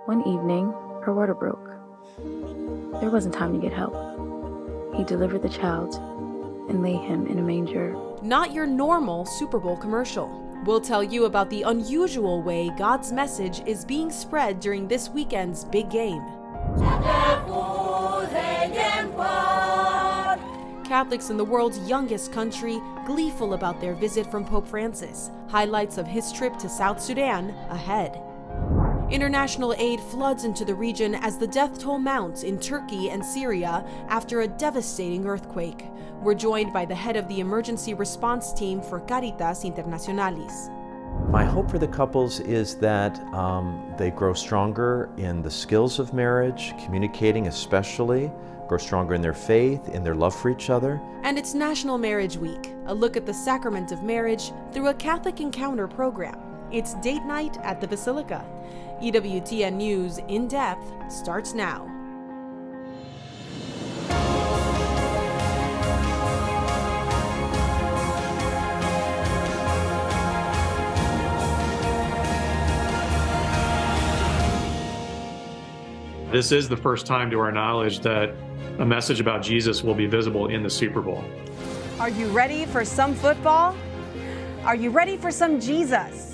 One evening, her water broke. There wasn't time to get help. He delivered the child and laid him in a manger. Not your normal Super Bowl commercial. We'll tell you about the unusual way God's message is being spread during this weekend's big game. Catholics in the world's youngest country gleeful about their visit from Pope Francis. Highlights of his trip to South Sudan ahead. International aid floods into the region as the death toll mounts in Turkey and Syria after a devastating earthquake. We're joined by the head of the emergency response team for Caritas Internationalis. My hope for the couples is that they grow stronger in the skills of marriage, communicating especially, grow stronger in their faith, in their love for each other. And it's National Marriage Week, a look at the sacrament of marriage through a Catholic Encounter program. It's date night at the Basilica. EWTN News In Depth starts now. This is the first time to our knowledge that a message about Jesus will be visible in the Super Bowl. Are you ready for some football? Are you ready for some Jesus?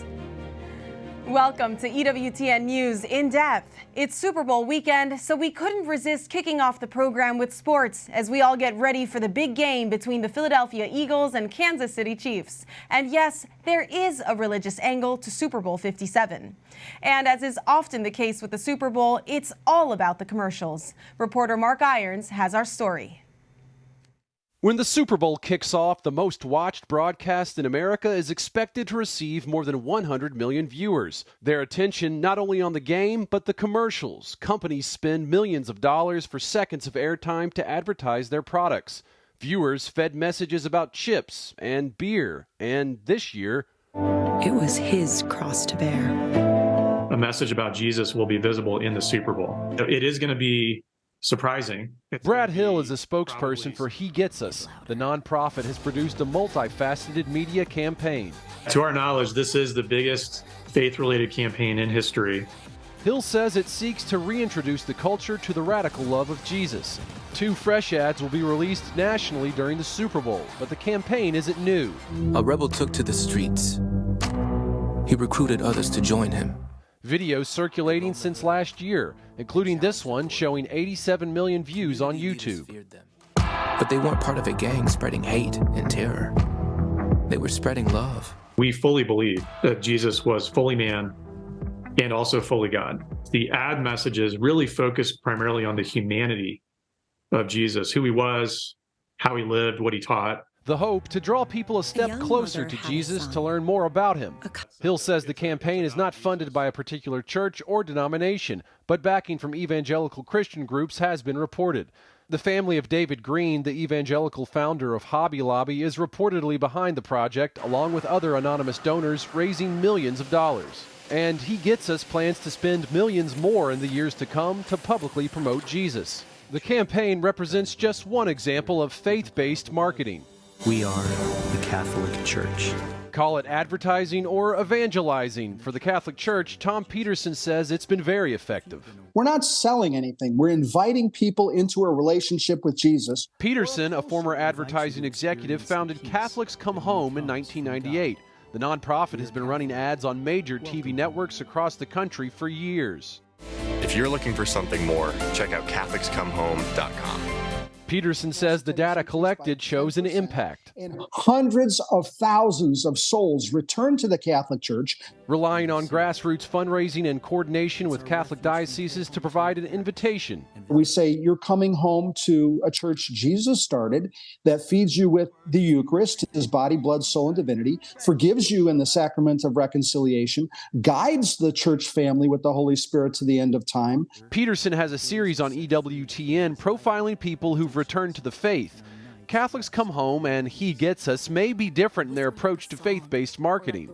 Welcome to EWTN News In Depth. It's Super Bowl weekend, so we couldn't resist kicking off the program with sports as we all get ready for the big game between the Philadelphia Eagles and Kansas City Chiefs. And yes, there is a religious angle to Super Bowl 57. And as is often the case with the Super Bowl, it's all about the commercials. Reporter Mark Irons has our story. When the Super Bowl kicks off, the most watched broadcast in America is expected to receive more than 100 million viewers. Their attention not only on the game, but the commercials. Companies spend millions of dollars for seconds of airtime to advertise their products. Viewers fed messages about chips and beer, and this year, it was his cross to bear. A message about Jesus will be visible in the Super Bowl. It is going to be surprising. Brad Hill is a spokesperson for He Gets Us. The nonprofit has produced a multifaceted media campaign. To our knowledge, this is the biggest faith-related campaign in history. Hill says it seeks to reintroduce the culture to the radical love of Jesus. 2 fresh ads will be released nationally during the Super Bowl, but the campaign isn't new. A rebel took to the streets. He recruited others to join him. Videos circulating since last year, including this one showing 87 million views on YouTube. But they weren't part of a gang spreading hate and terror. They were spreading love. We fully believe that Jesus was fully man and also fully God. The ad messages really focused primarily on the humanity of Jesus, who he was, how he lived, what he taught. The hope to draw people a step closer to Jesus to learn more about him. Hill says the campaign is not funded by a particular church or denomination, but backing from evangelical Christian groups has been reported. The family of David Green, the evangelical founder of Hobby Lobby, is reportedly behind the project, along with other anonymous donors, raising millions of dollars. And He Gets Us plans to spend millions more in the years to come to publicly promote Jesus. The campaign represents just one example of faith-based marketing. We are the Catholic Church. Call it advertising or evangelizing. For the Catholic Church, Tom Peterson says it's been very effective. We're not selling anything. We're inviting people into a relationship with Jesus. Peterson, a former advertising executive, founded Catholics Come Home in 1998. The nonprofit has been running ads on major TV networks across the country for years. If you're looking for something more, check out CatholicsComeHome.com. Peterson says the data collected shows an impact. And hundreds of thousands of souls return to the Catholic Church. Relying on grassroots fundraising and coordination with Catholic dioceses to provide an invitation. We say you're coming home to a church Jesus started that feeds you with the Eucharist, his body, blood, soul, and divinity, forgives you in the sacrament of reconciliation, guides the church family with the Holy Spirit to the end of time. Peterson has a series on EWTN profiling people who've returned to the faith. Catholics Come Home and He Gets Us may be different in their approach to faith-based marketing.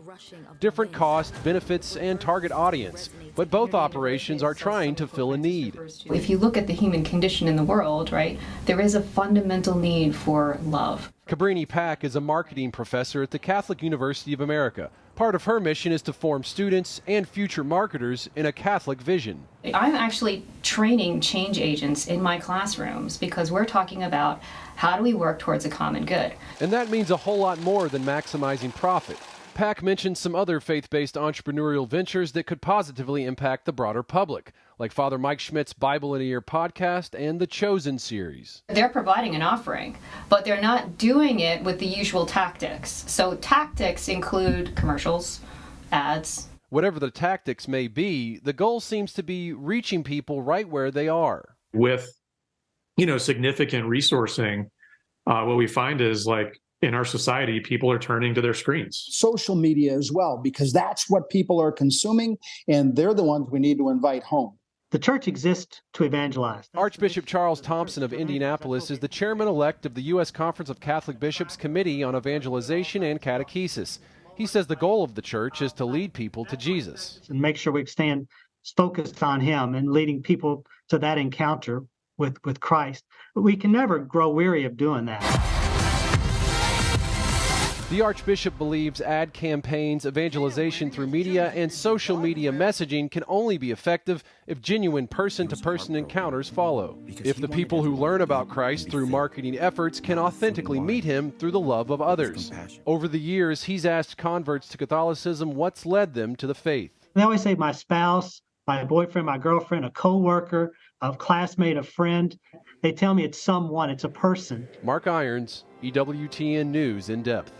Different cost, benefits, and target audience, but both operations are trying to fill a need. If you look at the human condition in the world, right, there is a fundamental need for love. Cabrini Pack is a marketing professor at the Catholic University of America. Part of her mission is to form students and future marketers in a Catholic vision. I'm actually training change agents in my classrooms because we're talking about how do we work towards a common good. And that means a whole lot more than maximizing profit. PAC mentioned some other faith-based entrepreneurial ventures that could positively impact the broader public, like Father Mike Schmidt's Bible in a Year podcast and the Chosen series. They're providing an offering, but they're not doing it with the usual tactics. So tactics include commercials, ads. Whatever the tactics may be, the goal seems to be reaching people right where they are. With, significant resourcing, what we find is like, in our society, people are turning to their screens. Social media as well, because that's what people are consuming, and they're the ones we need to invite home. The church exists to evangelize. Archbishop Charles Thompson of Indianapolis is the chairman-elect of the U.S. Conference of Catholic Bishops Committee on Evangelization and Catechesis. He says the goal of the church is to lead people to Jesus. And make sure we stand focused on him and leading people to that encounter with Christ. But we can never grow weary of doing that. The Archbishop believes ad campaigns, evangelization through media, and social media messaging can only be effective if genuine person-to-person encounters follow. If the people who learn about Christ through marketing efforts can authentically meet him through the love of others. Over the years, he's asked converts to Catholicism what's led them to the faith. They always say my spouse, my boyfriend, my girlfriend, a co-worker, a classmate, a friend. They tell me it's someone, it's a person. Mark Irons, EWTN News in Depth.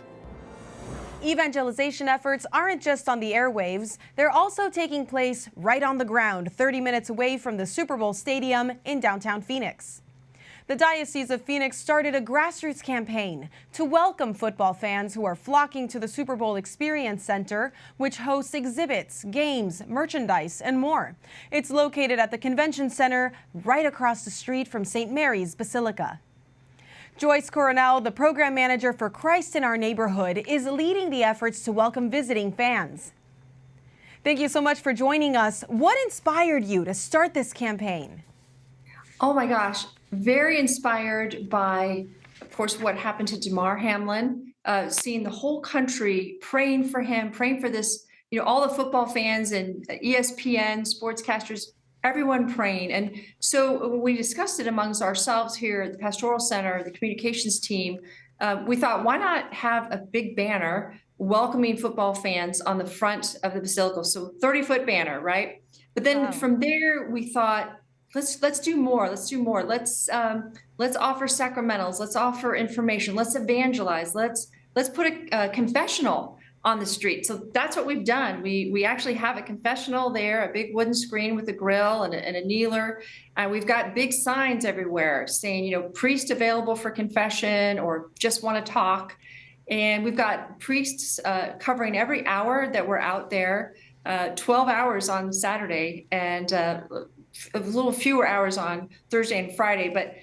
Evangelization efforts aren't just on the airwaves, they're also taking place right on the ground, 30 minutes away from the Super Bowl stadium in downtown Phoenix. The Diocese of Phoenix started a grassroots campaign to welcome football fans who are flocking to the Super Bowl Experience Center, which hosts exhibits, games, merchandise, and more. It's located at the Convention Center right across the street from St. Mary's Basilica. Joyce Coronel, the program manager for Christ in Our Neighborhood, is leading the efforts to welcome visiting fans. Thank you so much for joining us. What inspired you to start this campaign? Oh my gosh, very inspired by, of course, what happened to Damar Hamlin, seeing the whole country praying for him, praying for this, all the football fans and ESPN, sportscasters, everyone praying. And so when we discussed it amongst ourselves here at the Pastoral Center, the communications team, we thought, why not have a big banner welcoming football fans on the front of the Basilica? So 30-foot banner, right? But then from there, we thought, let's do more. Let's do more. Let's offer sacramentals. Let's offer information. Let's evangelize. Let's put a confessional on the street. So that's what we've done. We actually have a confessional there, a big wooden screen with a grill and a kneeler. And we've got big signs everywhere saying, priest available for confession or just want to talk. And we've got priests covering every hour that we're out there, 12 hours on Saturday and a little fewer hours on Thursday and Friday. But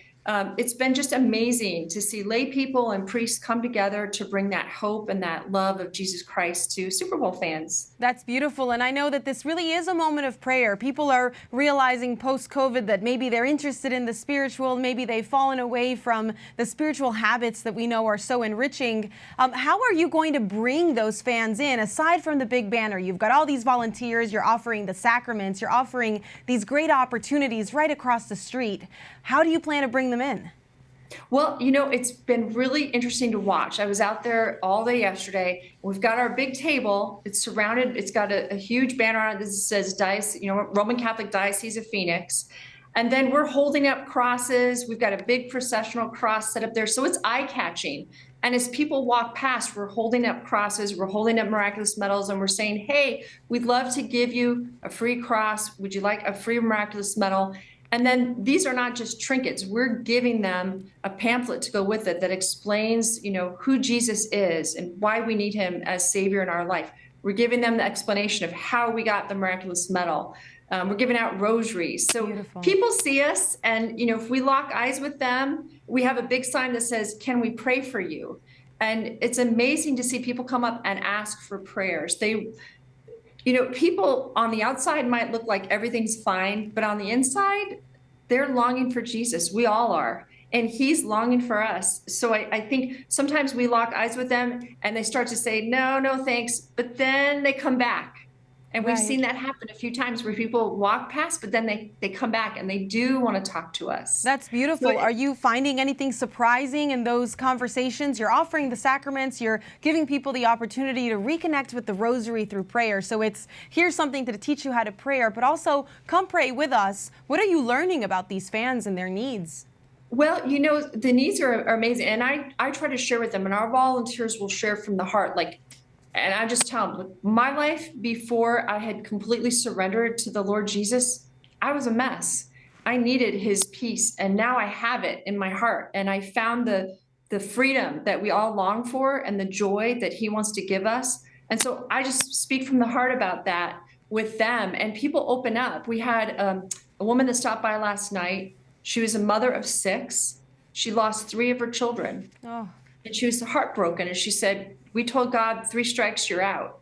it's been just amazing to see lay people and priests come together to bring that hope and that love of Jesus Christ to Super Bowl fans. That's beautiful. And I know that this really is a moment of prayer. People are realizing post-COVID that maybe they're interested in the spiritual, maybe they've fallen away from the spiritual habits that we know are so enriching. How are you going to bring those fans in? Aside from the big banner, you've got all these volunteers, you're offering the sacraments, you're offering these great opportunities right across the street. How do you plan to bring them in? Well, it's been really interesting to watch. I was out there all day yesterday. We've got our big table. It's surrounded. It's got a huge banner on it that says Roman Catholic Diocese of Phoenix. And then we're holding up crosses. We've got a big processional cross set up there. So it's eye-catching. And as people walk past, we're holding up crosses, we're holding up miraculous medals, and we're saying, hey, we'd love to give you a free cross. Would you like a free miraculous medal? And then these are not just trinkets. We're giving them a pamphlet to go with it that explains, who Jesus is and why we need him as Savior in our life. We're giving them the explanation of how we got the miraculous medal. We're giving out rosaries. So beautiful. People see us, and if we lock eyes with them, we have a big sign that says, "Can we pray for you?" And it's amazing to see people come up and ask for prayers. People on the outside might look like everything's fine, but on the inside, they're longing for Jesus. We all are. and he's longing for us. So I think sometimes we lock eyes with them and they start to say, no, thanks. But then they come back. And we've seen that happen a few times where people walk past, but then they come back and they do want to talk to us. That's beautiful. So are you finding anything surprising in those conversations? You're offering the sacraments, you're giving people the opportunity to reconnect with the rosary through prayer. So it's here's something to teach you how to pray, but also come pray with us. What are you learning about these fans and their needs? Well, the needs are amazing. And I try to share with them, and our volunteers will share from the heart. And I just tell them, my life before I had completely surrendered to the Lord Jesus, I was a mess. I needed his peace, and now I have it in my heart. And I found the freedom that we all long for and the joy that he wants to give us. And so I just speak from the heart about that with them, and people open up. We had a woman that stopped by last night. She was a mother of 6. She lost 3 of her children. Oh. And she was heartbroken. And she said, we told God 3 strikes, you're out.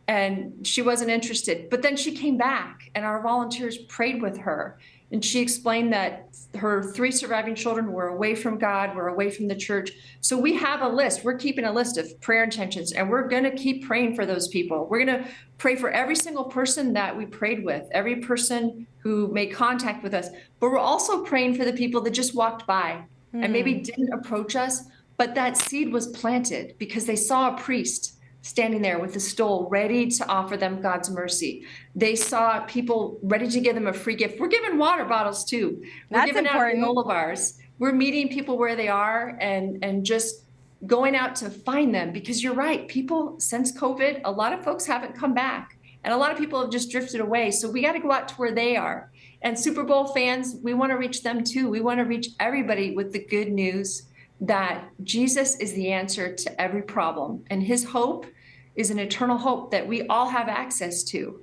And she wasn't interested. But then she came back and our volunteers prayed with her. And she explained that her 3 surviving children were away from God, were away from the church. So we have a list. We're keeping a list of prayer intentions, and we're going to keep praying for those people. We're going to pray for every single person that we prayed with, every person who made contact with us. But we're also praying for the people that just walked by and maybe didn't approach us, but that seed was planted because they saw a priest standing there with a stole ready to offer them God's mercy. They saw people ready to give them a free gift. We're giving water bottles too. We're giving out granola bars. We're meeting people where they are and just going out to find them, because you're right. People, since COVID, a lot of folks haven't come back and a lot of people have just drifted away. So we got to go out to where they are. And Super Bowl fans, we want to reach them too. We want to reach everybody with the good news that Jesus is the answer to every problem. And his hope is an eternal hope that we all have access to.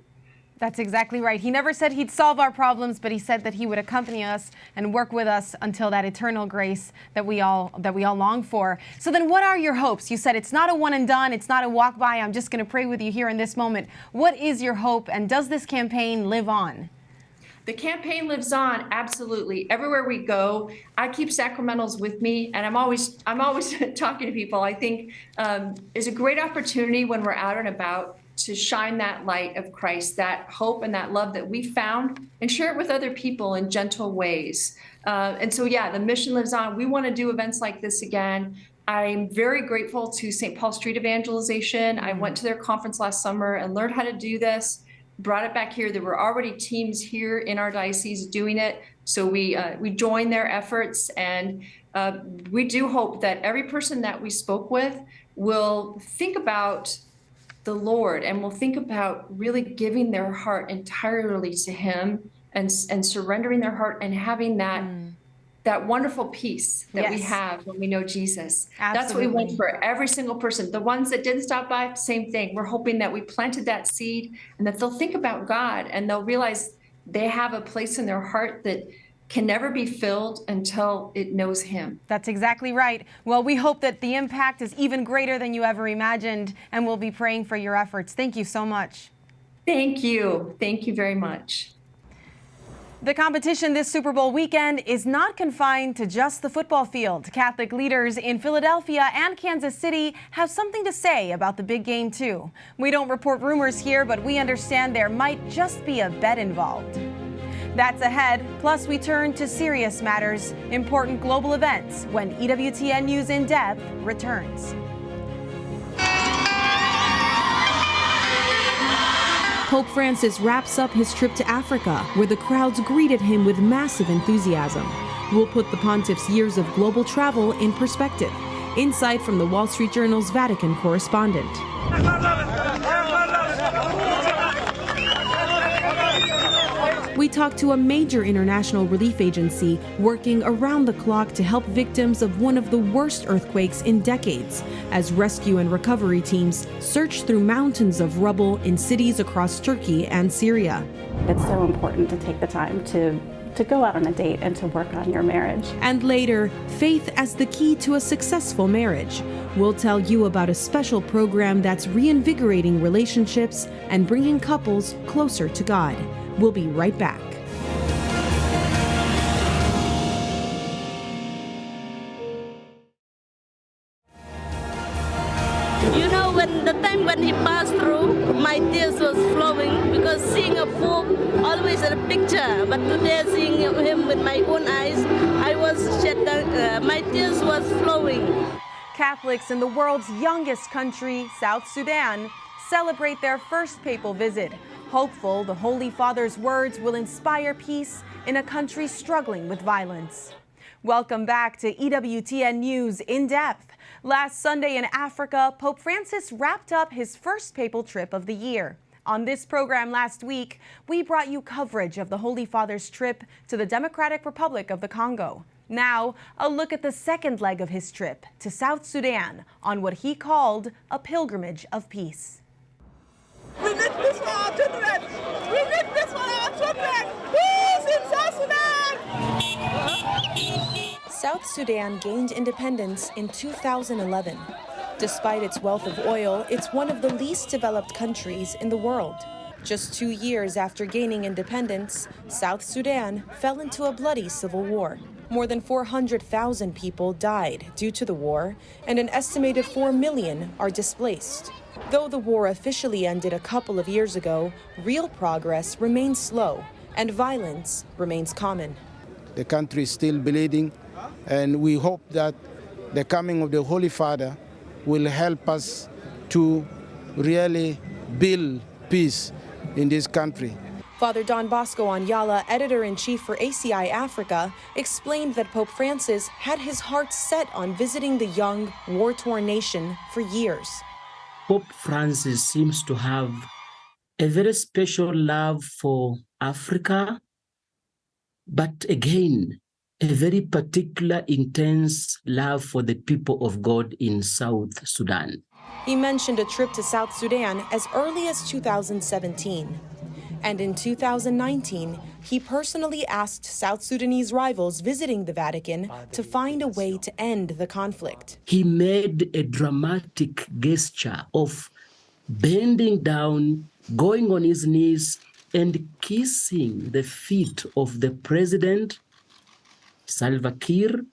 That's exactly right. He never said he'd solve our problems, but he said that he would accompany us and work with us until that eternal grace that we all long for. So then what are your hopes? You said it's not a one and done. It's not a walk by. I'm just going to pray with you here in this moment. What is your hope, and does this campaign live on? The campaign lives on, absolutely. Everywhere we go, I keep sacramentals with me, and I'm always talking to people. I think is a great opportunity when we're out and about to shine that light of Christ, that hope and that love that we found, and share it with other people in gentle ways. And so, yeah, the mission lives on. We want to do events like this again. I'm very grateful to St. Paul Street Evangelization. I went to their conference last summer and learned how to do this. Brought it back here. There were already teams here in our diocese doing it. So we joined their efforts, and we do hope that every person that we spoke with will think about the Lord and will think about really giving their heart entirely to him and surrendering their heart and having that wonderful peace that we have when we know Jesus. Absolutely. That's what we want for every single person. The ones that didn't stop by, same thing. We're hoping that we planted that seed and that they'll think about God and they'll realize they have a place in their heart that can never be filled until it knows him. That's exactly right. Well, we hope that the impact is even greater than you ever imagined, and we'll be praying for your efforts. Thank you so much. Thank you. Thank you very much. The competition this Super Bowl weekend is not confined to just the football field. Catholic leaders in Philadelphia and Kansas City have something to say about the big game, too. We don't report rumors here, but we understand there might just be a bet involved. That's ahead. Plus, we turn to serious matters, important global events, when EWTN News In Depth returns. Pope Francis wraps up his trip to Africa, where the crowds greeted him with massive enthusiasm. We'll put the pontiff's years of global travel in perspective. Insight from the Wall Street Journal's Vatican correspondent. We talked to a major international relief agency working around the clock to help victims of one of the worst earthquakes in decades, as rescue and recovery teams search through mountains of rubble in cities across Turkey and Syria. It's so important to take the time to go out on a date and to work on your marriage. And later, faith as the key to a successful marriage. We'll tell you about a special program that's reinvigorating relationships and bringing couples closer to God. We'll be right back. the time when he passed through, my tears was flowing because seeing a Pope always in a picture, but today seeing him with my own eyes, I was shed down, my tears was flowing. Catholics in the world's youngest country, South Sudan, celebrate their first papal visit, hopeful the Holy Father's words will inspire peace in a country struggling with violence. Welcome back to EWTN News In Depth. Last Sunday in Africa, Pope Francis wrapped up his first papal trip of the year. On this program last week, we brought you coverage of the Holy Father's trip to the Democratic Republic of the Congo. Now, a look at the second leg of his trip to South Sudan on what he called a pilgrimage of peace. We need peace for our children! We need peace for our children! Peace in South Sudan! South Sudan gained independence in 2011. Despite its wealth of oil, it's one of the least developed countries in the world. Just 2 years after gaining independence, South Sudan fell into a bloody civil war. More than 400,000 people died due to the war, and an estimated 4 million are displaced. Though the war officially ended a couple of years ago, real progress remains slow, and violence remains common. The country is still bleeding, and we hope that the coming of the Holy Father will help us to really build peace in this country. Father Don Bosco Anyala, editor-in-chief for ACI Africa, explained that Pope Francis had his heart set on visiting the young, war-torn nation for years. Pope Francis seems to have a very special love for Africa, but again, a very particular, intense love for the people of God in South Sudan. He mentioned a trip to South Sudan as early as 2017. And in 2019, he personally asked South Sudanese rivals visiting the Vatican to find a way to end the conflict. He made a dramatic gesture of bending down, going on his knees, and kissing the feet of the president, Salva Kiir,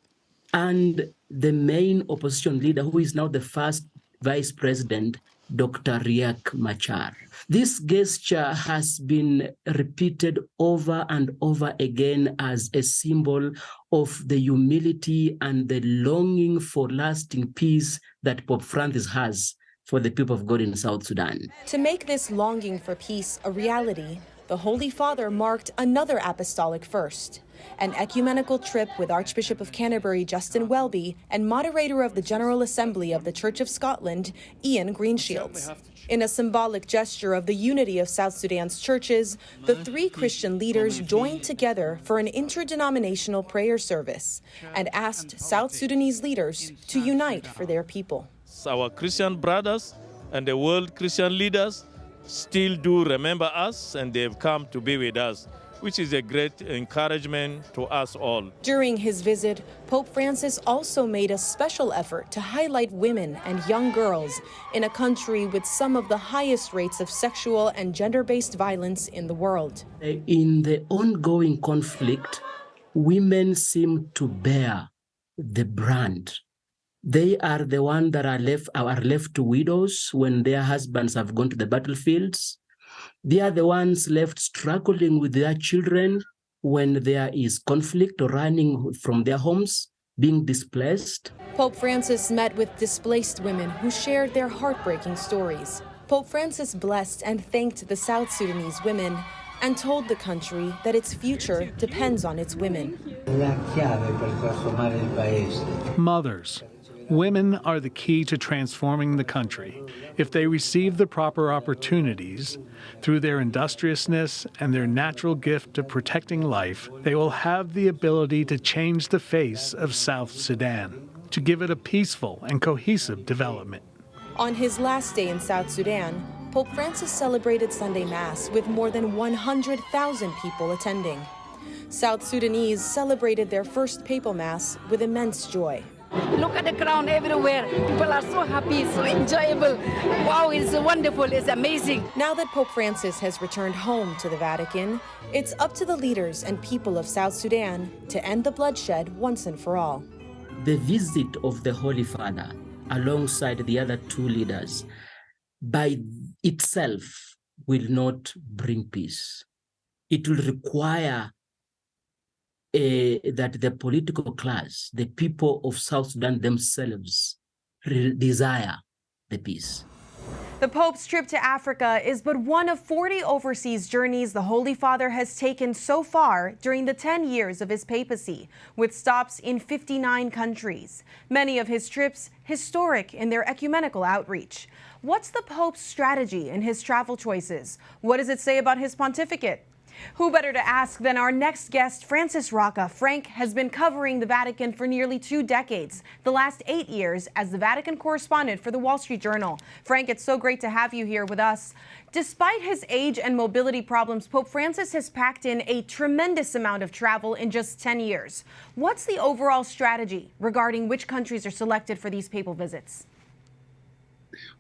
and the main opposition leader, who is now the first vice president, Dr. Riek Machar. This gesture has been repeated over and over again as a symbol of the humility and the longing for lasting peace that Pope Francis has for the people of God in South Sudan. To make this longing for peace a reality, the Holy Father marked another apostolic first, an ecumenical trip with Archbishop of Canterbury Justin Welby and moderator of the General Assembly of the Church of Scotland, Ian Greenshields. In a symbolic gesture of the unity of South Sudan's churches, the three Christian leaders joined together for an interdenominational prayer service and asked South Sudanese leaders to unite for their people. Our Christian brothers and the world Christian leaders still do remember us, and they've come to be with us, which is a great encouragement to us all. During his visit, Pope Francis also made a special effort to highlight women and young girls in a country with some of the highest rates of sexual and gender-based violence in the world. In the ongoing conflict, women seem to bear the brunt. They are the ones that are left widows when their husbands have gone to the battlefields. They are the ones left struggling with their children when there is conflict or running from their homes, being displaced. Pope Francis met with displaced women who shared their heartbreaking stories. Pope Francis blessed and thanked the South Sudanese women and told the country that its future depends on its women. Mothers. Women are the key to transforming the country. If they receive the proper opportunities, through their industriousness and their natural gift of protecting life, they will have the ability to change the face of South Sudan, to give it a peaceful and cohesive development. On his last day in South Sudan, Pope Francis celebrated Sunday Mass with more than 100,000 people attending. South Sudanese celebrated their first papal Mass with immense joy. Look at the crowd everywhere. People are so happy, so enjoyable. Wow, it's wonderful, it's amazing. Now that Pope Francis has returned home to the Vatican, it's up to the leaders and people of South Sudan to end the bloodshed once and for all. The visit of the Holy Father, alongside the other two leaders, by itself will not bring peace. It will require that the political class, the people of South Sudan themselves, desire the peace. The Pope's trip to Africa is but one of 40 overseas journeys the Holy Father has taken so far during the 10 years of his papacy, with stops in 59 countries. Many of his trips historic in their ecumenical outreach. What's the Pope's strategy in his travel choices? What does it say about his pontificate? Who better to ask than our next guest, Francis Rocca. Frank has been covering the Vatican for nearly 2 decades, the last 8 years as the Vatican correspondent for the Wall Street Journal. Frank, it's so great to have you here with us. Despite his age and mobility problems, Pope Francis has packed in a tremendous amount of travel in just 10 years. What's the overall strategy regarding which countries are selected for these papal visits?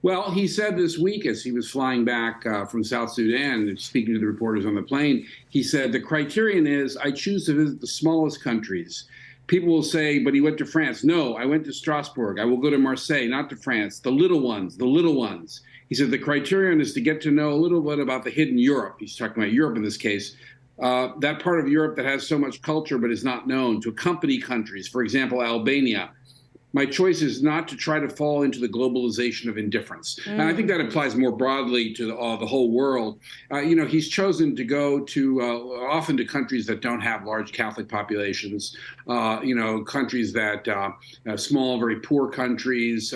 Well, he said this week as he was flying back from South Sudan, speaking to the reporters on the plane, he said, the criterion is I choose to visit the smallest countries. People will say, but he went to France. No, I went to Strasbourg. I will go to Marseille, not to France. The little ones, the little ones. He said the criterion is to get to know a little bit about the hidden Europe. He's talking about Europe in this case. That part of Europe that has so much culture but is not known, to accompany countries, for example, Albania. My choice is not to try to fall into the globalization of indifference. And I think that applies more broadly to the whole world. He's chosen to go to often to countries that don't have large Catholic populations, countries that small, very poor countries,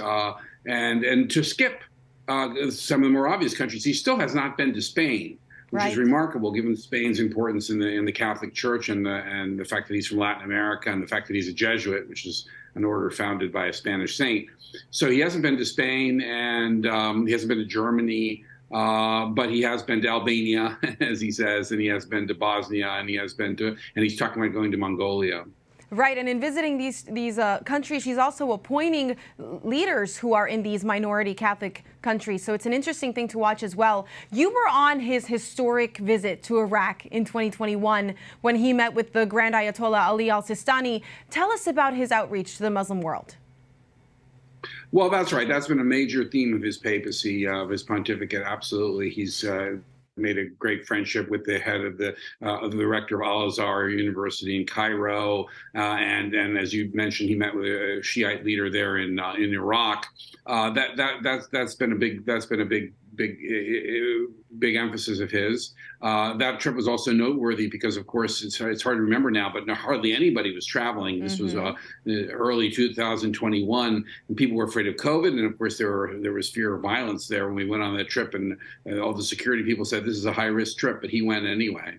and to skip some of the more obvious countries. He still has not been to Spain, which is remarkable given Spain's importance in the Catholic Church and the fact that he's from Latin America and the fact that he's a Jesuit, which is an order founded by a Spanish saint. So he hasn't been to Spain and he hasn't been to Germany, but he has been to Albania, as he says, and he has been to Bosnia, and he's talking about going to Mongolia. Right, and in visiting these countries, he's also appointing leaders who are in these minority Catholic countries. So it's an interesting thing to watch as well. You were on his historic visit to Iraq in 2021 when he met with the Grand Ayatollah Ali al-Sistani. Tell us about his outreach to the Muslim world. Well, that's right. That's been a major theme of his papacy, of his pontificate. Absolutely. He's made a great friendship with the head of the rector of Al-Azhar University in Cairo, and as you mentioned, he met with a Shiite leader there in Iraq. That's been a big emphasis of his. That trip was also noteworthy because, of course, it's hard to remember now, but hardly anybody was traveling. This was early 2021, and people were afraid of COVID, and of course there was fear of violence there when we went on that trip, and all the security people said this is a high-risk trip, but he went anyway.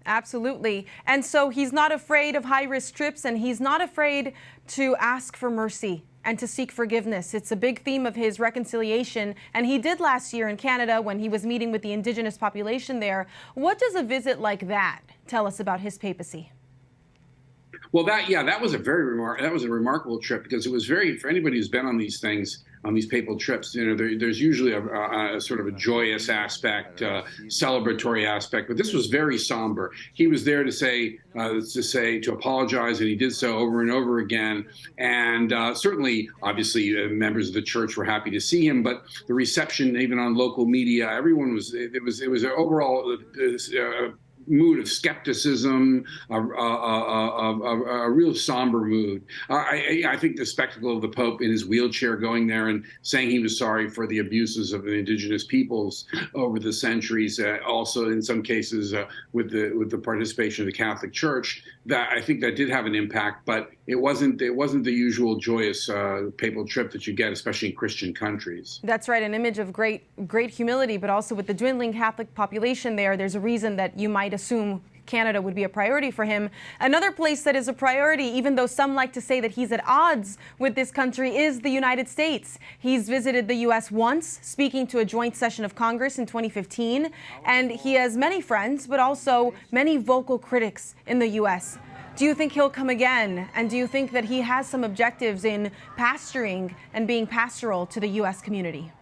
Absolutely. And so he's not afraid of high-risk trips, and he's not afraid to ask for mercy and to seek forgiveness. It's a big theme of his reconciliation, and he did last year in Canada when he was meeting with the indigenous population there. What does a visit like that tell us about his papacy? Well, that was a remarkable trip because it was for anybody who's been on these things, on these papal trips, there's usually a sort of a joyous aspect, celebratory aspect, but this was very somber. He was there to apologize, and he did so over and over again. And certainly, obviously, members of the church were happy to see him, but the reception, even on local media, everyone was. It was an overall mood of skepticism, a real somber mood. I think the spectacle of the Pope in his wheelchair going there and saying he was sorry for the abuses of the indigenous peoples over the centuries, also in some cases with the participation of the Catholic Church, that I think that did have an impact, but it wasn't the usual joyous papal trip that you get, especially in Christian countries. That's right, an image of great humility, but also with the dwindling Catholic population there's a reason that you might assume Canada would be a priority for him. Another place that is a priority, even though some like to say that he's at odds with this country, is the United States. He's visited the U.S. once, speaking to a joint session of Congress in 2015, and he has many friends, but also many vocal critics in the U.S. Do you think he'll come again? And do you think that he has some objectives in pastoring and being pastoral to the U.S. community?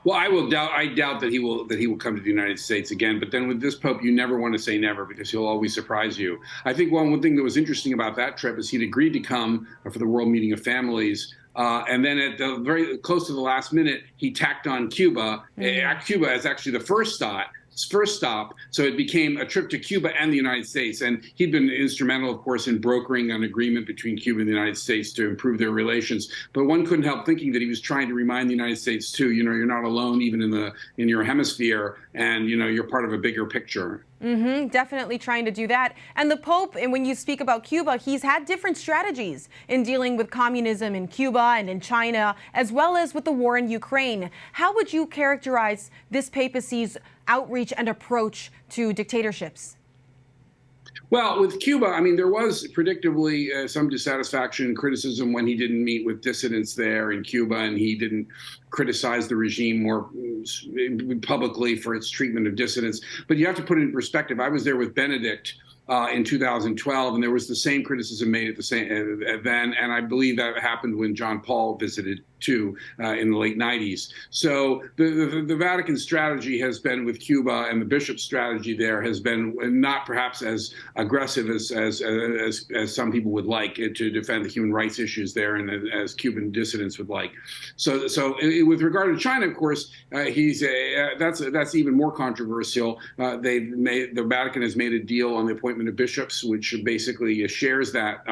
Well, I doubt that he will come to the United States again. But then with this Pope, you never want to say never because he'll always surprise you. I think one thing that was interesting about that trip is he'd agreed to come for the World Meeting of Families And then at the very close to the last minute, he tacked on Cuba. Cuba is actually the first stop. So it became a trip to Cuba and the United States. And he'd been instrumental, of course, in brokering an agreement between Cuba and the United States to improve their relations. But one couldn't help thinking that he was trying to remind the United States, too, you're not alone even in your hemisphere, and, you're part of a bigger picture. Definitely trying to do that. And the Pope, and when you speak about Cuba, he's had different strategies in dealing with communism in Cuba and in China, as well as with the war in Ukraine. How would you characterize this papacy's outreach and approach to dictatorships? Well, with Cuba, there was predictably some dissatisfaction and criticism when he didn't meet with dissidents there in Cuba, and he didn't criticize the regime more publicly for its treatment of dissidents. But you have to put it in perspective. I was there with Benedict in 2012, and there was the same criticism made at the same then, and I believe that happened when John Paul visited too in the late 90s. So the Vatican strategy has been with Cuba, and the bishop's strategy there has been not perhaps as aggressive as some people would like to defend the human rights issues there, and as Cuban dissidents would like. So with regard to China, of course, that's even more controversial. The Vatican has made a deal on the appointment of bishops, which basically shares that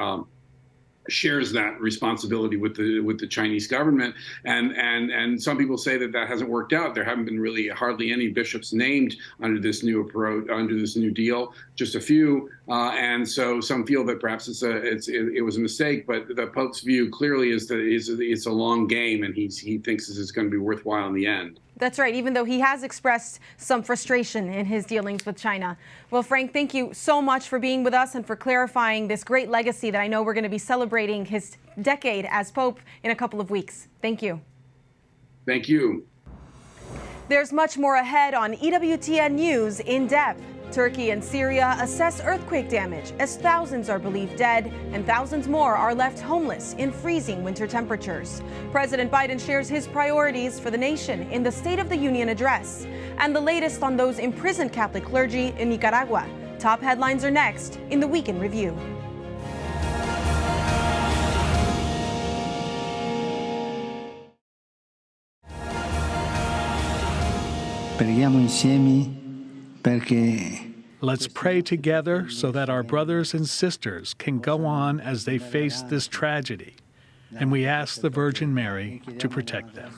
responsibility with the Chinese government, and some people say that hasn't worked out. There haven't been really hardly any bishops named under this new approach, under this new deal, just a few, and so some feel that perhaps it was a mistake. But the Pope's view clearly is that it's a long game, and he thinks this is going to be worthwhile in the end. That's right, even though he has expressed some frustration in his dealings with China. Well, Frank, thank you so much for being with us and for clarifying this great legacy that I know we're going to be celebrating his decade as Pope in a couple of weeks. Thank you. Thank you. There's much more ahead on EWTN News In Depth. Turkey and Syria assess earthquake damage as thousands are believed dead and thousands more are left homeless in freezing winter temperatures. President Biden shares his priorities for the nation in the State of the Union address. And the latest on those imprisoned Catholic clergy in Nicaragua. Top headlines are next in the Week in Review. Preghiamo insieme perché Let's pray together so that our brothers and sisters can go on as they face this tragedy. And we ask the Virgin Mary to protect them.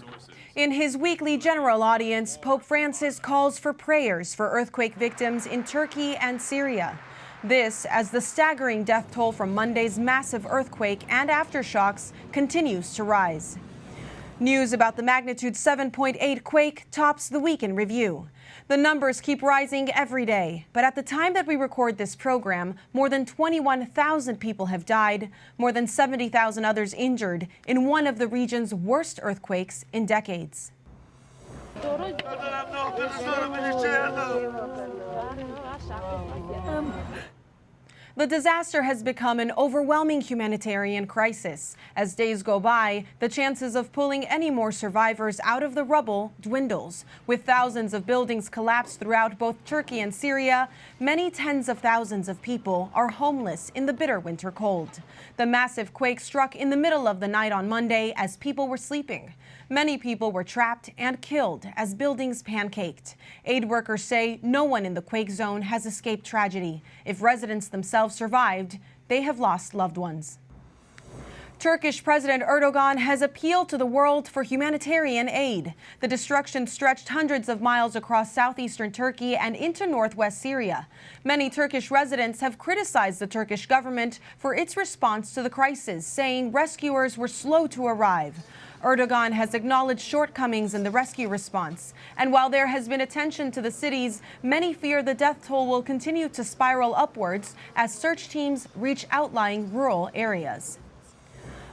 In his weekly general audience, Pope Francis calls for prayers for earthquake victims in Turkey and Syria. This as the staggering death toll from Monday's massive earthquake and aftershocks continues to rise. News about the magnitude 7.8 quake tops the Week in Review. The numbers keep rising every day, but at the time that we record this program, more than 21,000 people have died, more than 70,000 others injured in one of the region's worst earthquakes in decades. The disaster has become an overwhelming humanitarian crisis. As days go by, the chances of pulling any more survivors out of the rubble dwindles. With thousands of buildings collapsed throughout both Turkey and Syria, many tens of thousands of people are homeless in the bitter winter cold. The massive quake struck in the middle of the night on Monday as people were sleeping. Many people were trapped and killed as buildings pancaked. Aid workers say no one in the quake zone has escaped tragedy. If residents themselves survived, they have lost loved ones. Turkish President Erdogan has appealed to the world for humanitarian aid. The destruction stretched hundreds of miles across southeastern Turkey and into northwest Syria. Many Turkish residents have criticized the Turkish government for its response to the crisis, saying rescuers were slow to arrive. Erdogan has acknowledged shortcomings in the rescue response. And while there has been attention to the cities, many fear the death toll will continue to spiral upwards as search teams reach outlying rural areas.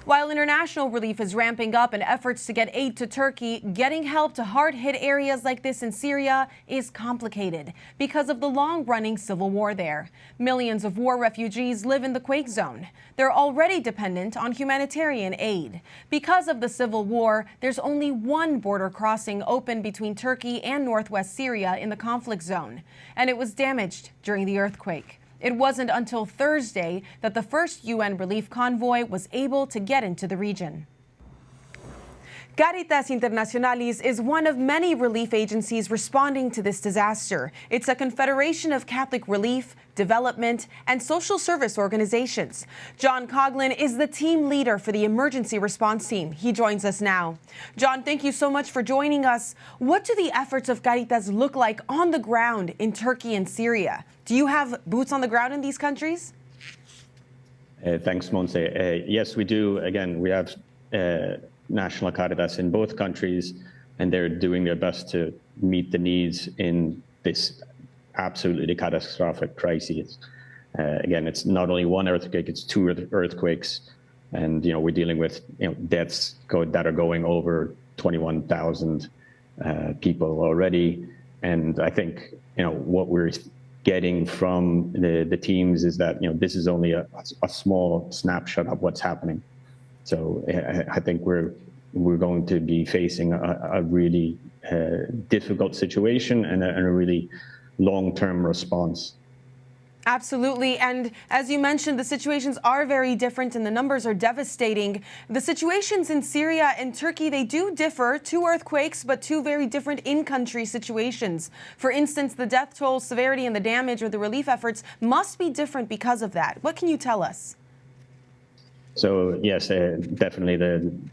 While international relief is ramping up in efforts to get aid to Turkey, getting help to hard-hit areas like this in Syria is complicated because of the long-running civil war there. Millions of war refugees live in the quake zone. They're already dependent on humanitarian aid. Because of the civil war, there's only one border crossing open between Turkey and northwest Syria in the conflict zone, and it was damaged during the earthquake. It wasn't until Thursday that the first UN relief convoy was able to get into the region. Caritas Internacionalis is one of many relief agencies responding to this disaster. It's a confederation of Catholic relief, development, and social service organizations. John Coughlin is the team leader for the emergency response team. He joins us now. John, thank you so much for joining us. What do the efforts of Caritas look like on the ground in Turkey and Syria? Do you have boots on the ground in these countries? Thanks, Montse. Yes, we do. Again, we have National Caritas in both countries, and they're doing their best to meet the needs in this absolutely catastrophic crisis. Again, it's not only one earthquake, it's two earthquakes. And, we're dealing with, deaths that are going over 21,000 people already. And I think, what we're getting from the teams is that, this is only a small snapshot of what's happening. So I think we're going to be facing a really difficult situation and a really long-term response. Absolutely. And as you mentioned, the situations are very different and the numbers are devastating. The situations in Syria and Turkey, they do differ. Two earthquakes, but two very different in-country situations. For instance, the death toll, severity, and the damage or the relief efforts must be different because of that. What can you tell us? So yes, definitely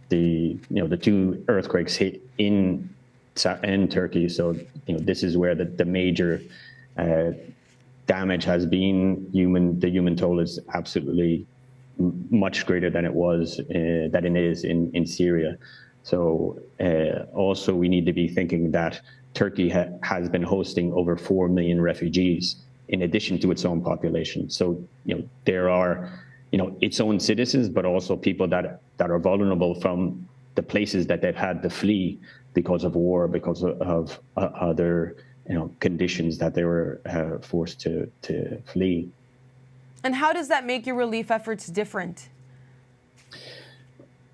the two earthquakes hit in Turkey. So this is where the major damage has been. The human toll is absolutely much greater than it is in Syria. So also we need to be thinking that Turkey has been hosting over 4 million refugees in addition to its own population. So there are its own citizens, but also people that are vulnerable from the places that they've had to flee because of war, because of other conditions that they were forced to flee. And how does that make your relief efforts different?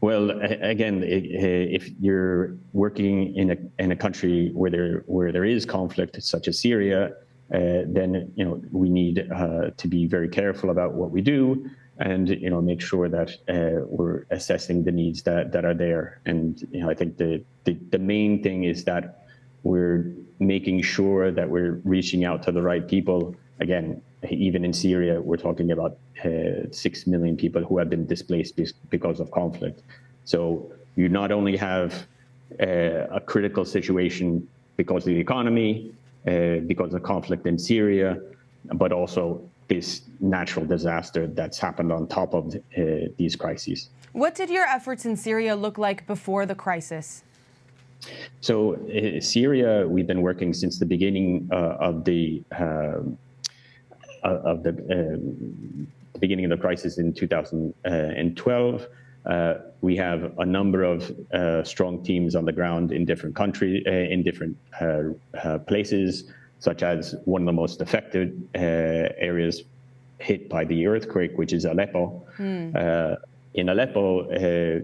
Well, again, if you're working in a country where there is conflict, such as Syria, then we need to be very careful about what we do, and make sure that we're assessing the needs that are there. And I think the main thing is that we're making sure that we're reaching out to the right people. Again, even in Syria, we're talking about 6 million people who have been displaced because of conflict. So you not only have a critical situation because of the economy, because of conflict in Syria, but also this natural disaster that's happened on top of these crises. What did your efforts in Syria look like before the crisis? So Syria, we've been working since the beginning of the beginning of the crisis in 2012. We have a number of strong teams on the ground in different countries, in different places, such as one of the most affected areas hit by the earthquake, which is Aleppo. In Aleppo, there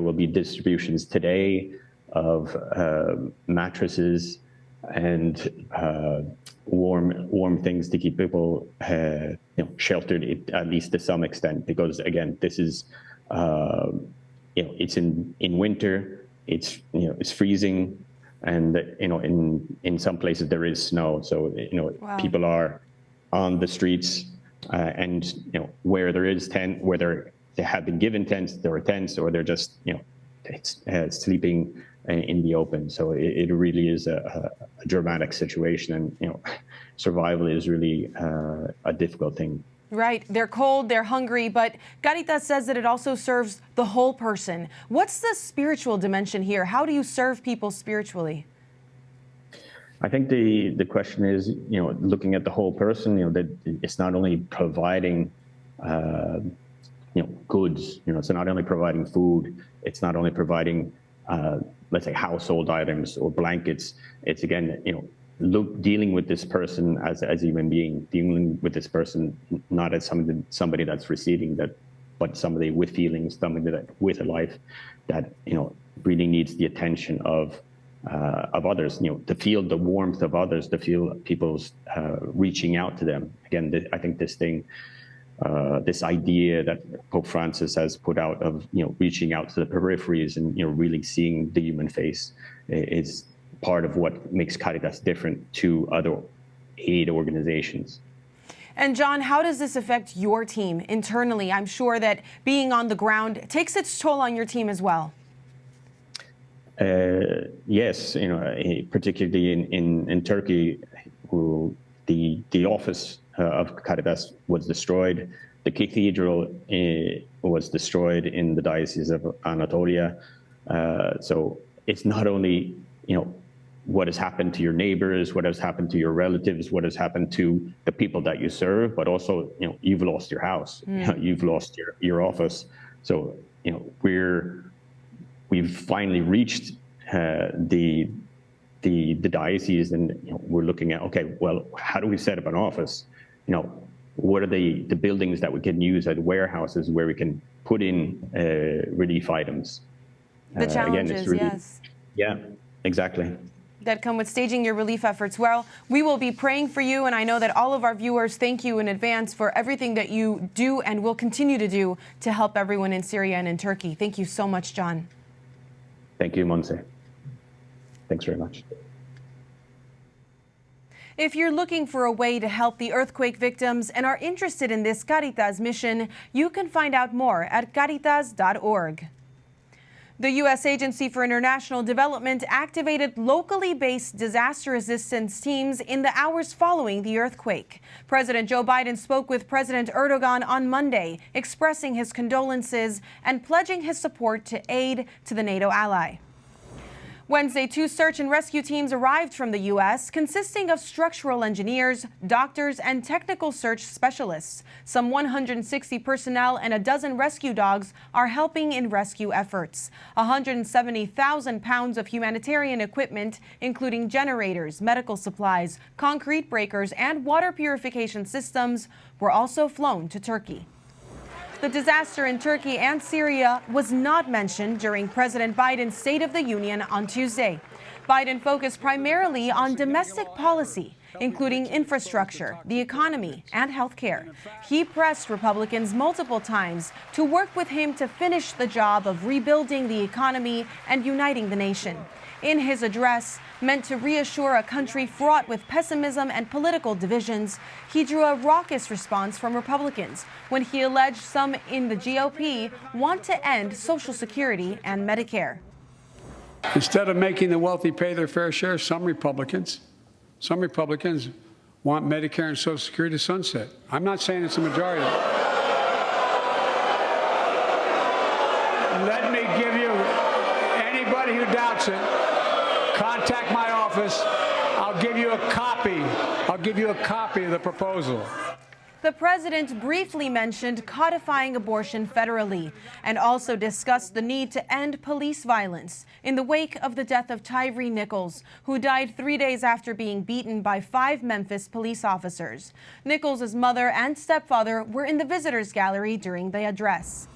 will be distributions today of mattresses and warm things to keep people sheltered, at least to some extent, because again, this is it's in winter, it's freezing, and in some places there is snow, so Wow. People are on the streets, and where there is where they have been given tents, there are tents, or they're just sleeping in the open. So it really is a dramatic situation, and survival is really a difficult thing. Right. They're cold, they're hungry, but Caritas says that it also serves the whole person. What's the spiritual dimension here? How do you serve people spiritually? I think the question is, looking at the whole person, that it's not only providing goods, it's not only providing food, it's not only providing, let's say, household items or blankets. It's again, dealing with this person as a human being, dealing with this person not as somebody that's receiving that, but somebody with feelings, somebody that with a life that really needs the attention of others. To feel the warmth of others, to feel people's reaching out to them. Again, I think this thing this idea that Pope Francis has put out of reaching out to the peripheries and really seeing the human face is part of what makes Caritas different to other aid organizations. And John, how does this affect your team internally? I'm sure that being on the ground takes its toll on your team as well. Yes, particularly in Turkey, the office of Caritas was destroyed. The cathedral was destroyed in the Diocese of Anatolia. So it's not only, what has happened to your neighbors, what has happened to your relatives, what has happened to the people that you serve, but also, you've lost your house, you've lost your office. So, we've finally reached the diocese, and we're looking at, okay, well, how do we set up an office? What are the buildings that we can use as warehouses where we can put in relief items? The challenges, again, it's really, yes. Yeah, exactly. That come with staging your relief efforts. Well, we will be praying for you, and I know that all of our viewers thank you in advance for everything that you do and will continue to do to help everyone in Syria and in Turkey. Thank you so much, John. Thank you, Montse. Thanks very much. If you're looking for a way to help the earthquake victims and are interested in this Caritas mission, you can find out more at caritas.org. The U.S. Agency for International Development activated locally based disaster resistance teams in the hours following the earthquake. President Joe Biden spoke with President Erdogan on Monday, expressing his condolences and pledging his support to aid to the NATO ally. Wednesday, 2 search and rescue teams arrived from the U.S., consisting of structural engineers, doctors, and technical search specialists. Some 160 personnel and a dozen rescue dogs are helping in rescue efforts. 170,000 pounds of humanitarian equipment, including generators, medical supplies, concrete breakers, and water purification systems, were also flown to Turkey. The disaster in Turkey and Syria was not mentioned during President Biden's State of the Union on Tuesday. Biden focused primarily on domestic policy, including infrastructure, the economy, and healthcare. He pressed Republicans multiple times to work with him to finish the job of rebuilding the economy and uniting the nation. In his address, meant to reassure a country fraught with pessimism and political divisions, he drew a raucous response from Republicans when he alleged some in the GOP want to end Social Security and Medicare. Instead of making the wealthy pay their fair share, some Republicans want Medicare and Social Security to sunset. I'm not saying it's a majority. Let me give you, anybody who doubts it, contact my office. I'll give you a copy. I'll give you a copy of the proposal. The president briefly mentioned codifying abortion federally and also discussed the need to end police violence in the wake of the death of Tyree Nichols, who died 3 days after being beaten by 5 Memphis police officers. Nichols' mother and stepfather were in the visitors gallery during the address.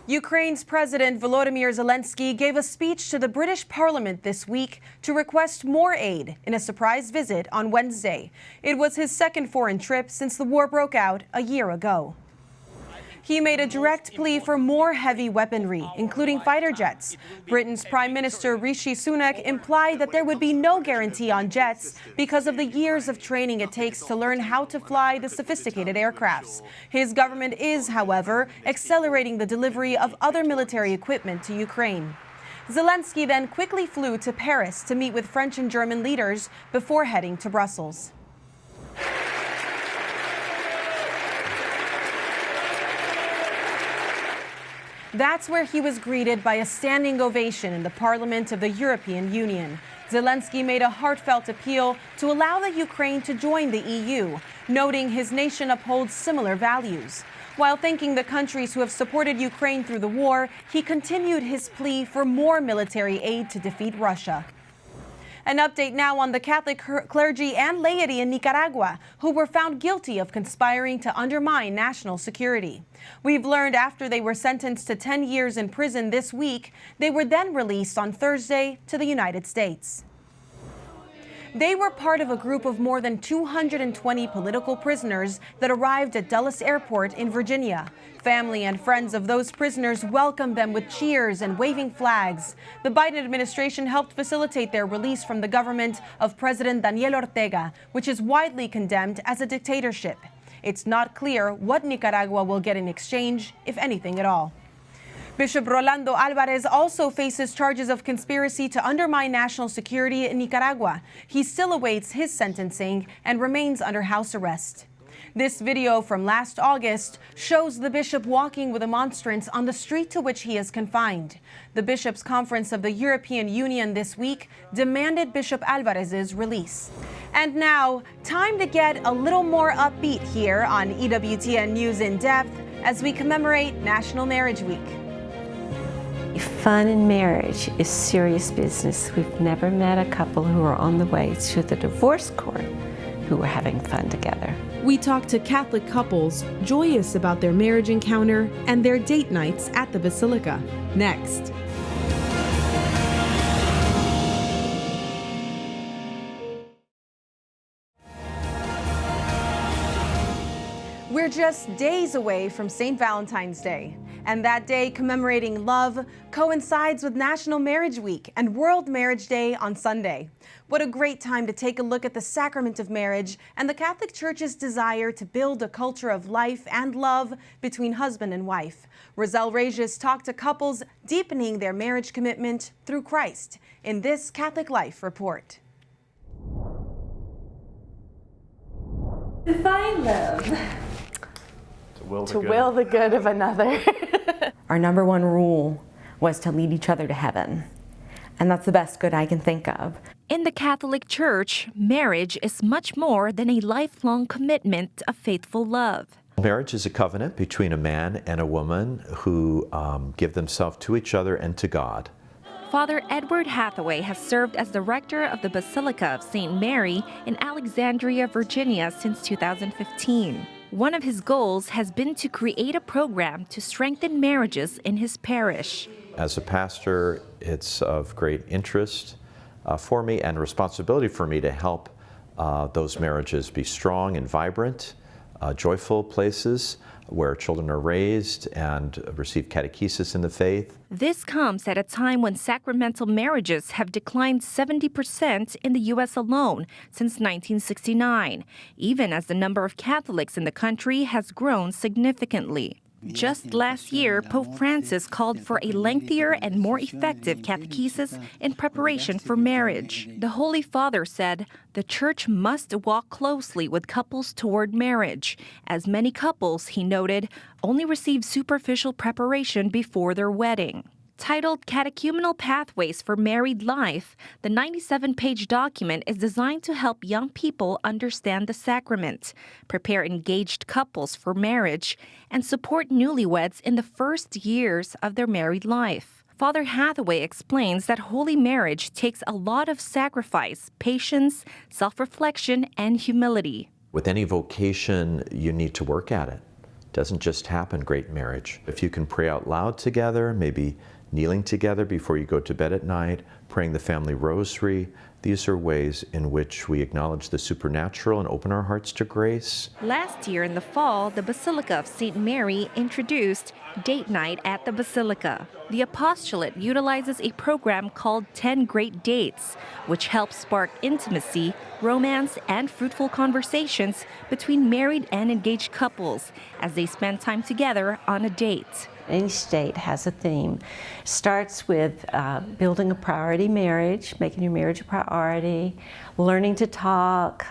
Ukraine's President Volodymyr Zelensky gave a speech to the British Parliament this week to request more aid in a surprise visit on Wednesday. It was his second foreign trip since the war broke out a year ago. He made a direct plea for more heavy weaponry, including fighter jets. Britain's Prime Minister Rishi Sunak implied that there would be no guarantee on jets because of the years of training it takes to learn how to fly the sophisticated aircrafts. His government is, however, accelerating the delivery of other military equipment to Ukraine. Zelensky then quickly flew to Paris to meet with French and German leaders before heading to Brussels. That's where he was greeted by a standing ovation in the Parliament of the European Union. Zelensky made a heartfelt appeal to allow the Ukraine to join the EU, noting his nation upholds similar values. While thanking the countries who have supported Ukraine through the war, he continued his plea for more military aid to defeat Russia. An update now on the Catholic clergy and laity in Nicaragua, who were found guilty of conspiring to undermine national security. We've learned after they were sentenced to 10 years in prison this week, they were then released on Thursday to the United States. They were part of a group of more than 220 political prisoners that arrived at Dulles Airport in Virginia. Family and friends of those prisoners welcomed them with cheers and waving flags. The Biden administration helped facilitate their release from the government of President Daniel Ortega, which is widely condemned as a dictatorship. It's not clear what Nicaragua will get in exchange, if anything at all. Bishop Rolando Alvarez also faces charges of conspiracy to undermine national security in Nicaragua. He still awaits his sentencing and remains under house arrest. This video from last August shows the bishop walking with a monstrance on the street to which he is confined. The bishops' conference of the European Union this week demanded Bishop Alvarez's release. And now, time to get a little more upbeat here on EWTN News in Depth as we commemorate National Marriage Week. Fun in marriage is serious business. We've never met a couple who are on the way to the divorce court who are having fun together. We talk to Catholic couples joyous about their marriage encounter and their date nights at the Basilica. Next. We're just days away from St. Valentine's Day, and that day commemorating love coincides with National Marriage Week and World Marriage Day on Sunday. What a great time to take a look at the sacrament of marriage and the Catholic Church's desire to build a culture of life and love between husband and wife. Roselle Regis talked to couples deepening their marriage commitment through Christ in this Catholic Life report. Define love. To will the good of another. Our number one rule was to lead each other to heaven. And that's the best good I can think of. In the Catholic Church, marriage is much more than a lifelong commitment of faithful love. Marriage is a covenant between a man and a woman who give themselves to each other and to God. Father Edward Hathaway has served as the rector of the Basilica of St. Mary in Alexandria, Virginia since 2015. One of his goals has been to create a program to strengthen marriages in his parish. As a pastor, it's of great interest for me and responsibility for me to help those marriages be strong and vibrant, joyful places where children are raised and receive catechesis in the faith. This comes at a time when sacramental marriages have declined 70% in the U.S. alone since 1969, even as the number of Catholics in the country has grown significantly. Just last year, Pope Francis called for a lengthier and more effective catechesis in preparation for marriage. The Holy Father said the Church must walk closely with couples toward marriage, as many couples, he noted, only receive superficial preparation before their wedding. Titled Catechumenal Pathways for Married Life, the 97-page document is designed to help young people understand the sacrament, prepare engaged couples for marriage, and support newlyweds in the first years of their married life. Father Hathaway explains that holy marriage takes a lot of sacrifice, patience, self-reflection, and humility. With any vocation, you need to work at it. It doesn't just happen, great marriage. If you can pray out loud together, maybe kneeling together before you go to bed at night, praying the family rosary. These are ways in which we acknowledge the supernatural and open our hearts to grace. Last year in the fall, the Basilica of St. Mary introduced Date Night at the Basilica. The apostolate utilizes a program called 10 Great Dates, which helps spark intimacy, romance, and fruitful conversations between married and engaged couples as they spend time together on a date. Each date has a theme. Starts with building a priority marriage, making your marriage a priority, learning to talk,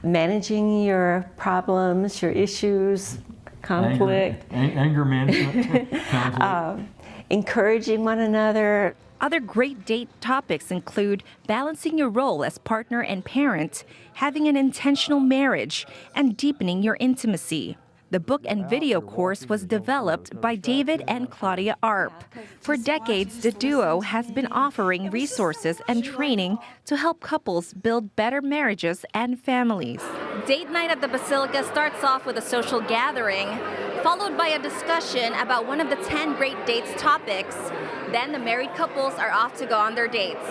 managing your problems, your issues, conflict. Anger management, conflict. Encouraging one another. Other great date topics include balancing your role as partner and parent, having an intentional marriage, and deepening your intimacy. The book and video course was developed by David and Claudia Arp. For decades, the duo has been offering resources and training to help couples build better marriages and families. Date night at the Basilica starts off with a social gathering. followed by a discussion about one of the 10 great dates topics. Then the married couples are off to go on their dates.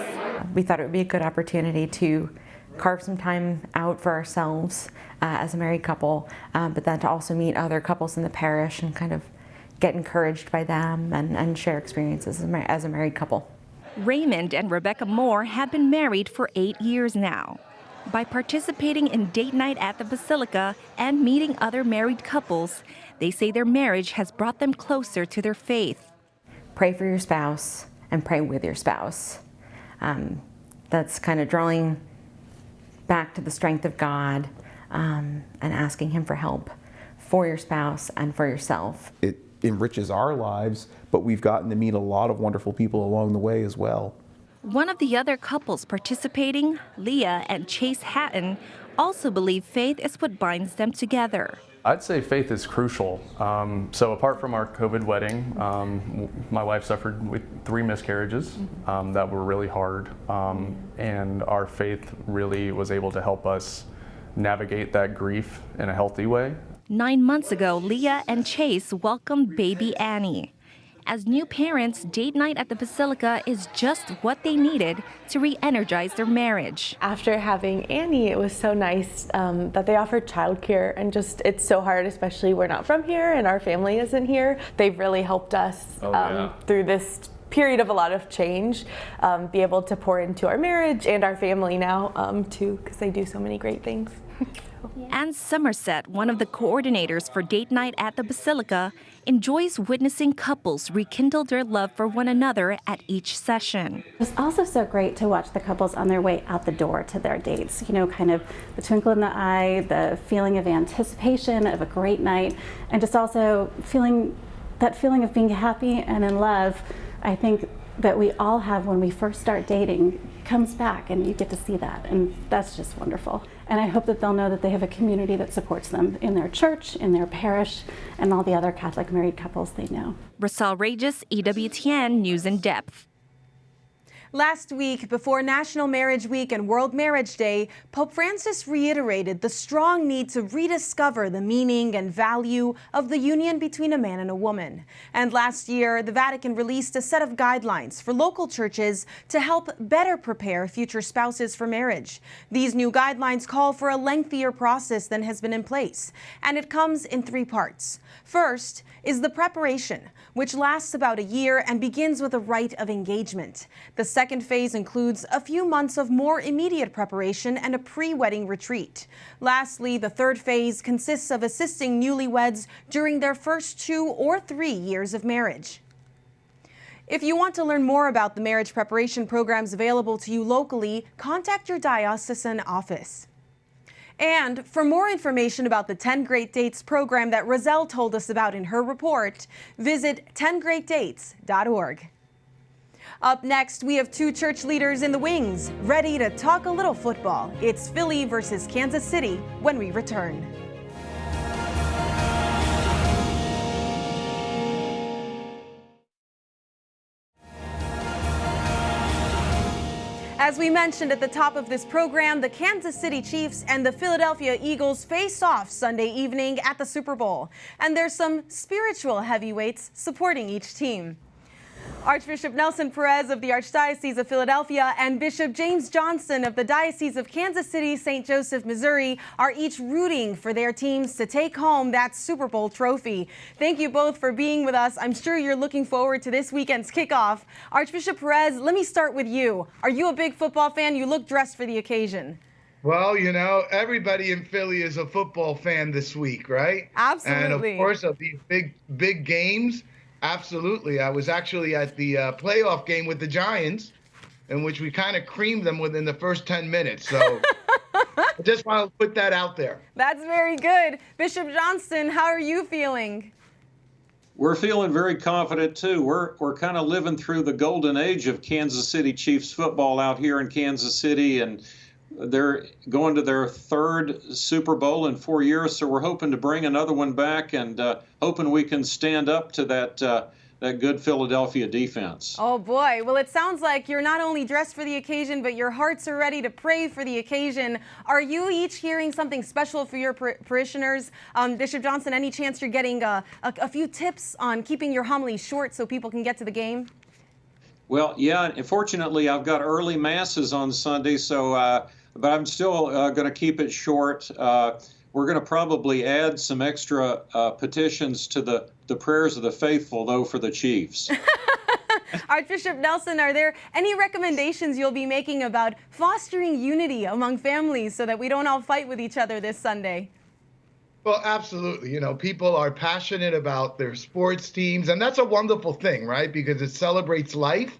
We thought it would be a good opportunity to carve some time out for ourselves as a married couple, but then to also meet other couples in the parish and kind of get encouraged by them and share experiences as a married couple. Raymond and Rebecca Moore have been married for 8 years now. By participating in date night at the Basilica and meeting other married couples, they say their marriage has brought them closer to their faith. Pray for your spouse and pray with your spouse. That's kind of drawing back to the strength of God and asking Him for help for your spouse and for yourself. It enriches our lives, but we've gotten to meet a lot of wonderful people along the way as well. One of the other couples participating, Leah and Chase Hatton, also believe faith is what binds them together. I'd say faith is crucial. So apart from our COVID wedding, my wife suffered with 3 miscarriages that were really hard. And our faith really was able to help us navigate that grief in a healthy way. 9 months ago, Leah and Chase welcomed baby Annie. As new parents, date night at the Basilica is just what they needed to re-energize their marriage. After having Annie, it was so nice that they offered childcare, and just it's so hard, especially we're not from here and our family isn't here. They've really helped us through this period of a lot of change, be able to pour into our marriage and our family now too, because they do so many great things. Ann Somerset, one of the coordinators for date night at the Basilica, enjoys witnessing couples rekindle their love for one another at each session. It was also so great to watch the couples on their way out the door to their dates. You know, kind of the twinkle in the eye, the feeling of anticipation of a great night, and just also that feeling of being happy and in love. I think that we all have when we first start dating comes back, and you get to see that, and that's just wonderful. And I hope that they'll know that they have a community that supports them in their church, in their parish, and all the other Catholic married couples they know. Rosal Regis, EWTN News in Depth. Last week, before National Marriage Week and World Marriage Day, Pope Francis reiterated the strong need to rediscover the meaning and value of the union between a man and a woman. And last year, the Vatican released a set of guidelines for local churches to help better prepare future spouses for marriage. These new guidelines call for a lengthier process than has been in place, and it comes in 3 parts. First is the preparation, which lasts about a year and begins with a rite of engagement. The second phase includes a few months of more immediate preparation and a pre-wedding retreat. Lastly, the third phase consists of assisting newlyweds during their first 2 or 3 years of marriage. If you want to learn more about the marriage preparation programs available to you locally, contact your diocesan office. And for more information about the 10 Great Dates program that Rosal told us about in her report, visit 10greatdates.org. Up next, we have 2 church leaders in the wings, ready to talk a little football. It's Philly versus Kansas City when we return. As we mentioned at the top of this program, the Kansas City Chiefs and the Philadelphia Eagles face off Sunday evening at the Super Bowl. And there's some spiritual heavyweights supporting each team. Archbishop Nelson Perez of the Archdiocese of Philadelphia and Bishop James Johnson of the Diocese of Kansas City, St. Joseph, Missouri, are each rooting for their teams to take home that Super Bowl trophy. Thank you both for being with us. I'm sure you're looking forward to this weekend's kickoff. Archbishop Perez, let me start with you. Are you a big football fan? You look dressed for the occasion. Well, you know, everybody in Philly is a football fan this week, right? Absolutely. And of course, of these big games, absolutely. I was actually at the playoff game with the Giants, in which we kind of creamed them within the first 10 minutes. So I just want to put that out there. That's very good. Bishop Johnson, how are you feeling? We're feeling very confident, too. We're kind of living through the golden age of Kansas City Chiefs football out here in Kansas City, and they're going to their 3rd Super Bowl in 4 years, so we're hoping to bring another one back and hoping we can stand up to that good Philadelphia defense. Oh boy. Well, it sounds like you're not only dressed for the occasion, but your hearts are ready to pray for the occasion. Are you each hearing something special for your parishioners? Bishop Johnson, any chance you're getting a few tips on keeping your homily short so people can get to the game? Well, yeah, and fortunately I've got early masses on Sunday, so but I'm still going to keep it short. We're going to probably add some extra petitions to the prayers of the faithful, though, for the Chiefs. Archbishop Nelson, are there any recommendations you'll be making about fostering unity among families so that we don't all fight with each other this Sunday? Well, absolutely. You know, people are passionate about their sports teams, and that's a wonderful thing, right? Because it celebrates life,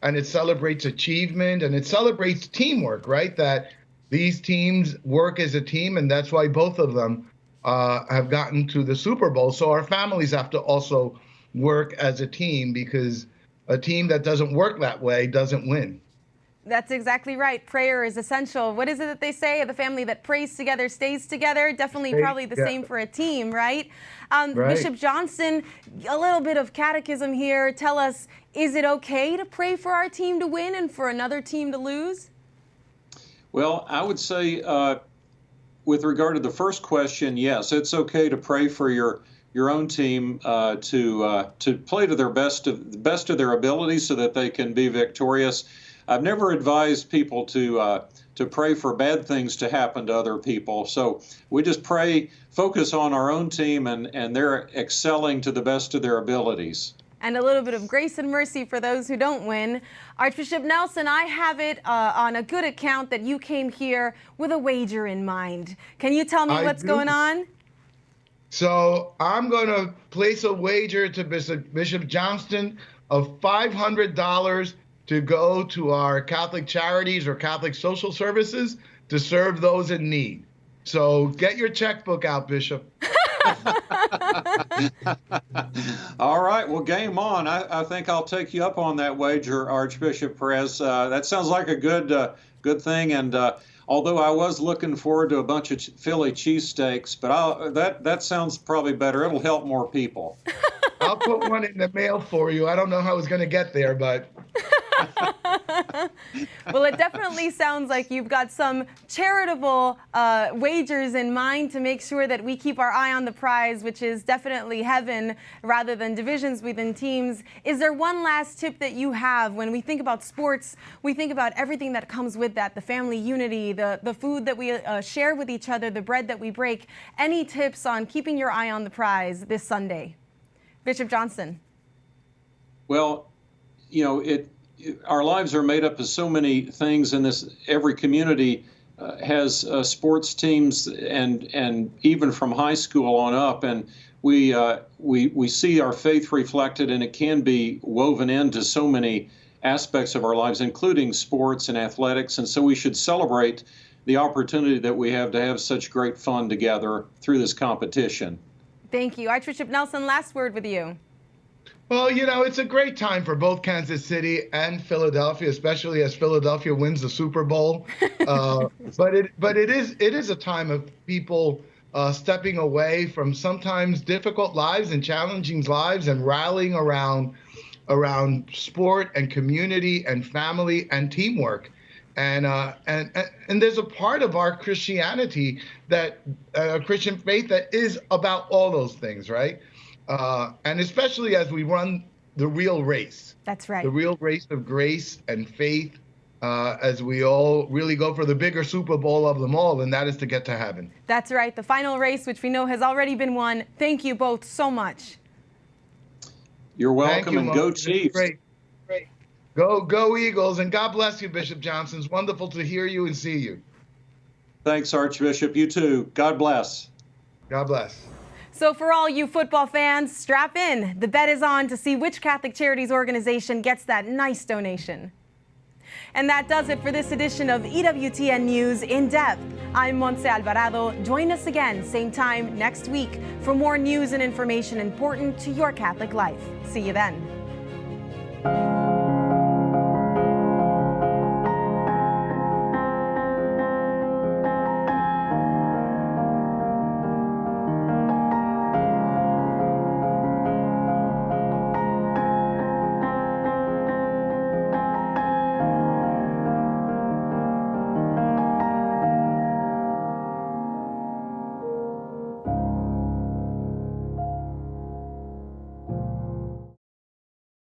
and it celebrates achievement, and it celebrates teamwork, right? That these teams work as a team, and that's why both of them have gotten to the Super Bowl. So our families have to also work as a team, because a team that doesn't work that way doesn't win. That's exactly right. Prayer is essential. What is it that they say? The family that prays together stays together. Definitely probably the same for a team, right? Right? Bishop Johnson, a little bit of catechism here. Tell us, is it okay to pray for our team to win and for another team to lose? Well, I would say with regard to the first question, yes, it's okay to pray for your own team to play to their best of their abilities so that they can be victorious. I've never advised people to pray for bad things to happen to other people. So we just pray, focus on our own team, and they're excelling to the best of their abilities. And a little bit of grace and mercy for those who don't win. Archbishop Nelson, I have it on a good account that you came here with a wager in mind. Can you tell me what's going on? So I'm going to place a wager to Bishop Johnston of $500 to go to our Catholic charities or Catholic social services to serve those in need. So get your checkbook out, Bishop. All right, well, game on. I think I'll take you up on that wager, Archbishop Perez. That sounds like a good thing. And although I was looking forward to a bunch of Philly cheesesteaks, but that sounds probably better. It'll help more people. I'll put one in the mail for you. I don't know how it's going to get there, but... Well, it definitely sounds like you've got some charitable wagers in mind to make sure that we keep our eye on the prize, which is definitely heaven rather than divisions within teams. Is there one last tip that you have? When we think about sports, we think about everything that comes with that, the family unity, the food that we share with each other, the bread that we break. Any tips on keeping your eye on the prize this Sunday? Bishop Johnson. Well, you know, our lives are made up of so many things, and every community has sports teams, and even from high school on up, and we see our faith reflected, and it can be woven into so many aspects of our lives, including sports and athletics, and so we should celebrate the opportunity that we have to have such great fun together through this competition. Thank you. Archbishop Nelson, last word with you. Well, you know, it's a great time for both Kansas City and Philadelphia, especially as Philadelphia wins the Super Bowl. But it is a time of people stepping away from sometimes difficult lives and challenging lives and rallying around sport and community and family and teamwork. And there's a part of our Christianity that Christian faith that is about all those things, right? And especially as we run the real race. That's right. The real race of grace and faith as we all really go for the bigger Super Bowl of them all, and that is to get to heaven. That's right. The final race, which we know has already been won. Thank you both so much. You're welcome, and go Chiefs. Great. Go Eagles, and God bless you, Bishop Johnson. It's wonderful to hear you and see you. Thanks, Archbishop. You too. God bless. God bless. So for all you football fans, strap in. The bet is on to see which Catholic Charities organization gets that nice donation. And that does it for this edition of EWTN News In Depth. I'm Montse Alvarado. Join us again, same time next week for more news and information important to your Catholic life. See you then.